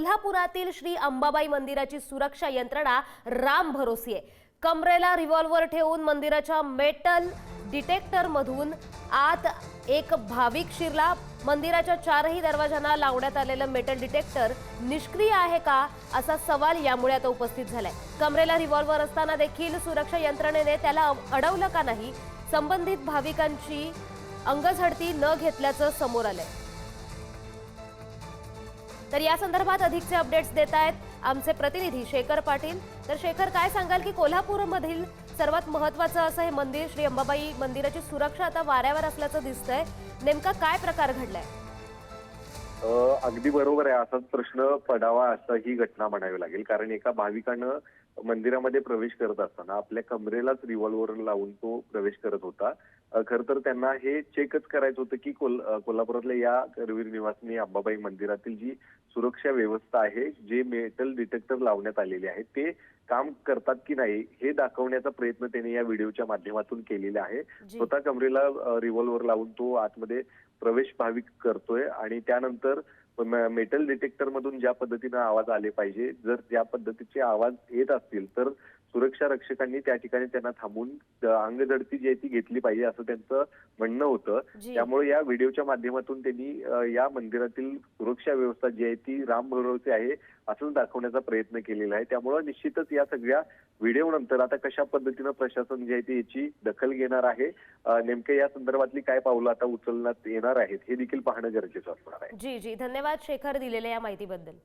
कोल्हापुरातील श्री अंबाबाई मंदिराची सुरक्षा यंत्रणा राम भरोसी आहे। कमरेला रिव्हॉल्वर ठेवून मंदिराच्या मेटल डिटेक्टर मधून आत एक भाविक शिरला। मंदिराच्या चारही दरवाजांना लावण्यात आलेलं मेटल डिटेक्टर निष्क्रिय आहे का असा सवाल यामुळे आता उपस्थित झालाय। कमरेला रिव्हॉल्वर असताना देखील सुरक्षा यंत्रणेने त्याला अडवलं का नाही, संबंधित भाविकांची अंगझडती न घेतल्याचं समोर आलंय। तर या संदर्भात अधिकचे अपडेट्स देत आहेत आमचे प्रतिनिधी शेखर पाटील। तर शेखर, काय सांगाल की कोल्हापूरमधील सर्वात महत्त्वाचं असं हे मंदिर श्री अंबाबाई मंदिराची सुरक्षा आता वाऱ्यावर असल्याचं दिसतंय, नेमका काय प्रकार घडलाय? अगदी बरोबर आहे, असाच प्रश्न पडावा असं ही घटना म्हणावी लागेल। कारण एका भाविकानं मंदिरामध्ये प्रवेश करत असताना आपल्या कमरेलाच रिव्हॉल्वर लावून तो प्रवेश करत होता। खर तर त्यांना हे चेकच करायचं होतं की कोल्हापुरातल्या या करवीर निवासिनी अंबाबाई मंदिरातील जी सुरक्षा व्यवस्था आहे, जे मेटल डिटेक्टर लावण्यात आलेले आहे ते काम करतात की नाही हे दाखवण्याचा प्रयत्न त्यांनी या व्हिडिओच्या माध्यमातून केलेला आहे। स्वतः कमरेला रिव्हॉल्वर लावून तो आतमध्ये प्रवेश भाविक करतोय आणि त्यानंतर मेटल डिटेक्टर मधून ज्या पद्धतीने आवाज आले पाहिजे, जर त्या पद्धतीचे आवाज येत असतील तर सुरक्षा रक्षकांनी त्या ठिकाणी त्यांना थांबून अंगझडती जी आहे ती घेतली पाहिजे असं त्यांचं म्हणणं होतं। त्यामुळे या व्हिडिओच्या माध्यमातून त्यांनी या मंदिरातील सुरक्षा व्यवस्था जी आहे ती राम भरोसे आहे असं दाखवण्याचा प्रयत्न केलेला आहे। त्यामुळे निश्चितच या सगळ्या व्हिडिओ नंतर आता कशा पद्धतीनं प्रशासन जे आहे ते याची दखल घेणार आहे, नेमकं या संदर्भातली काय पावलं आता उचलण्यात येणार आहेत हे देखील पाहणं गरजेचं असणार आहे। जी जी, धन्यवाद शेखर दिलेल्या या माहितीबद्दल।